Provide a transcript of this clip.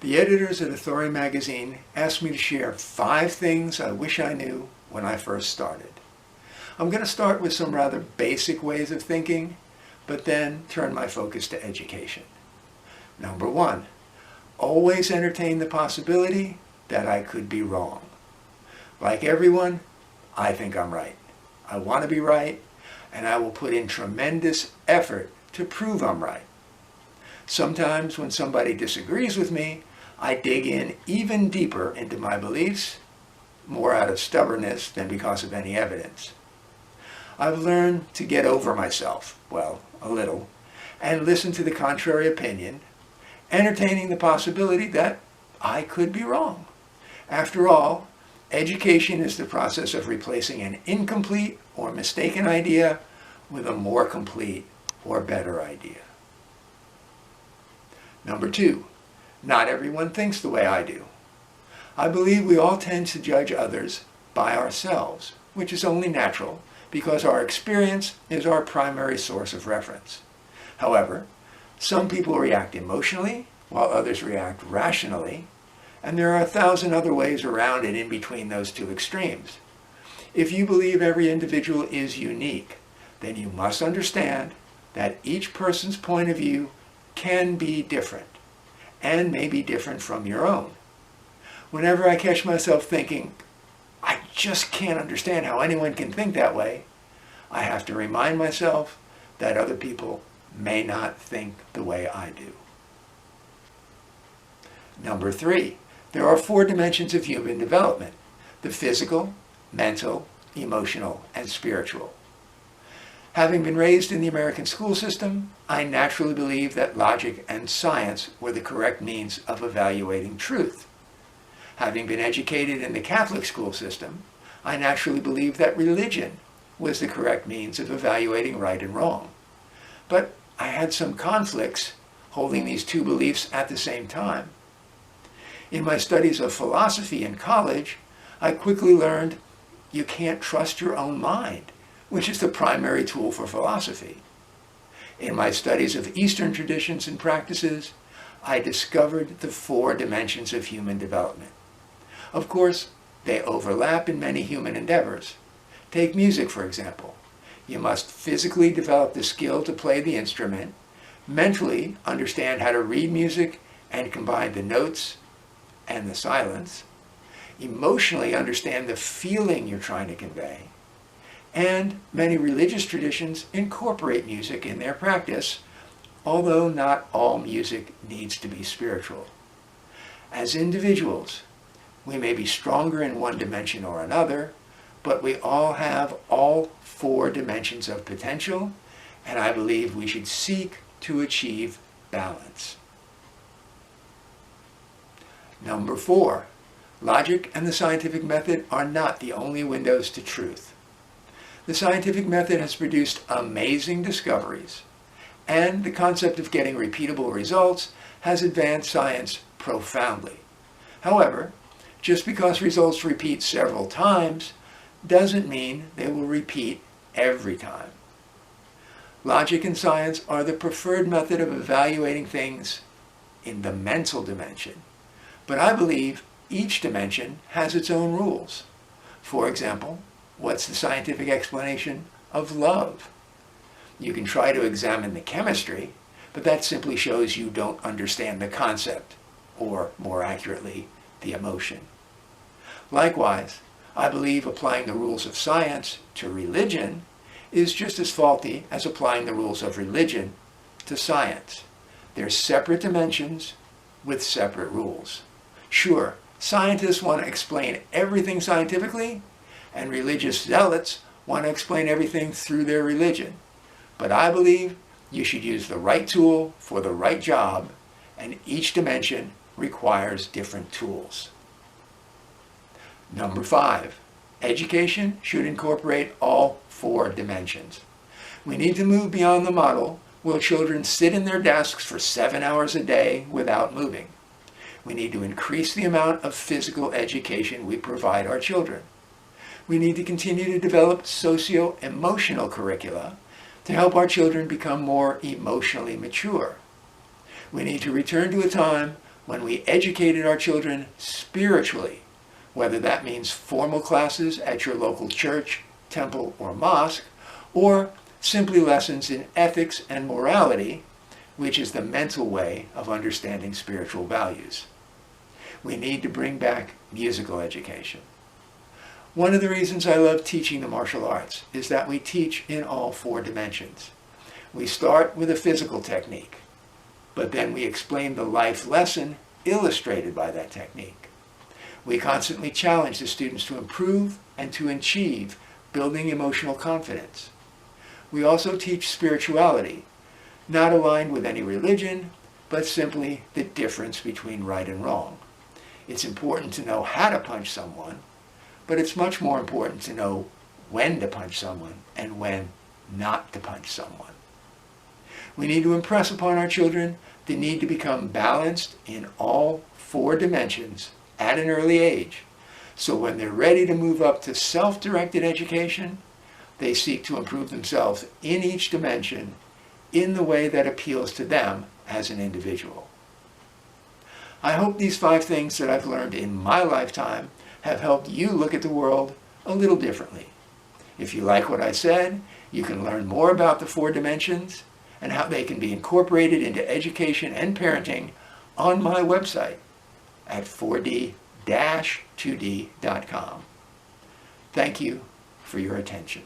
The editors at Authority magazine asked me to share 5 things I wish I knew when I first started. I'm going to start with some rather basic ways of thinking, but then turn my focus to education. Number 1, always entertain the possibility that I could be wrong. Like everyone, I think I'm right. I want to be right, and I will put in tremendous effort to prove I'm right. Sometimes when somebody disagrees with me, I dig in even deeper into my beliefs, more out of stubbornness than because of any evidence. I've learned to get over myself, well, a little, and listen to the contrary opinion, entertaining the possibility that I could be wrong. After all, education is the process of replacing an incomplete or mistaken idea with a more complete or better idea. Number 2, not everyone thinks the way I do. I believe we all tend to judge others by ourselves, which is only natural because our experience is our primary source of reference. However, some people react emotionally while others react rationally, and there are 1,000 other ways around it in between those two extremes. If you believe every individual is unique, then you must understand that each person's point of view can be different, and may be different from your own. Whenever I catch myself thinking, I just can't understand how anyone can think that way, I have to remind myself that other people may not think the way I do. Number 3, there are 4 dimensions of human development: the physical, mental, emotional, and spiritual. Having been raised in the American school system, I naturally believe that logic and science were the correct means of evaluating truth. Having been educated in the Catholic school system, I naturally believe that religion was the correct means of evaluating right and wrong. But I had some conflicts holding these 2 beliefs at the same time. In my studies of philosophy in college, I quickly learned you can't trust your own mind, which is the primary tool for philosophy. In my studies of Eastern traditions and practices, I discovered the 4 dimensions of human development. Of course, they overlap in many human endeavors. Take music, for example. You must physically develop the skill to play the instrument, mentally understand how to read music and combine the notes and the silence, emotionally understand the feeling you're trying to convey, and many religious traditions incorporate music in their practice, although not all music needs to be spiritual. As individuals, we may be stronger in one dimension or another, but we all have all 4 dimensions of potential, and I believe we should seek to achieve balance. Number 4, logic and the scientific method are not the only windows to truth. The scientific method has produced amazing discoveries, and the concept of getting repeatable results has advanced science profoundly. However, just because results repeat several times doesn't mean they will repeat every time. Logic and science are the preferred method of evaluating things in the mental dimension, but I believe each dimension has its own rules. For example, what's the scientific explanation of love? You can try to examine the chemistry, but that simply shows you don't understand the concept, or more accurately, the emotion. Likewise, I believe applying the rules of science to religion is just as faulty as applying the rules of religion to science. They're separate dimensions with separate rules. Sure, scientists want to explain everything scientifically, and religious zealots want to explain everything through their religion. But I believe you should use the right tool for the right job, and each dimension requires different tools. Number 5, education should incorporate all 4 dimensions. We need to move beyond the model where children sit in their desks for 7 hours a day without moving. We need to increase the amount of physical education we provide our children. We need to continue to develop socio-emotional curricula to help our children become more emotionally mature. We need to return to a time when we educated our children spiritually, whether that means formal classes at your local church, temple, or mosque, or simply lessons in ethics and morality, which is the mental way of understanding spiritual values. We need to bring back musical education. One of the reasons I love teaching the martial arts is that we teach in all four dimensions. We start with a physical technique, but then we explain the life lesson illustrated by that technique. We constantly challenge the students to improve and to achieve building emotional confidence. We also teach spirituality, not aligned with any religion, but simply the difference between right and wrong. It's important to know how to punch someone, but it's much more important to know when to punch someone and when not to punch someone. We need to impress upon our children the need to become balanced in all four dimensions at an early age, so when they're ready to move up to self-directed education, they seek to improve themselves in each dimension in the way that appeals to them as an individual. I hope these 5 things that I've learned in my lifetime have helped you look at the world a little differently. If you like what I said, you can learn more about the 4 dimensions and how they can be incorporated into education and parenting on my website at 4d-2d.com. Thank you for your attention.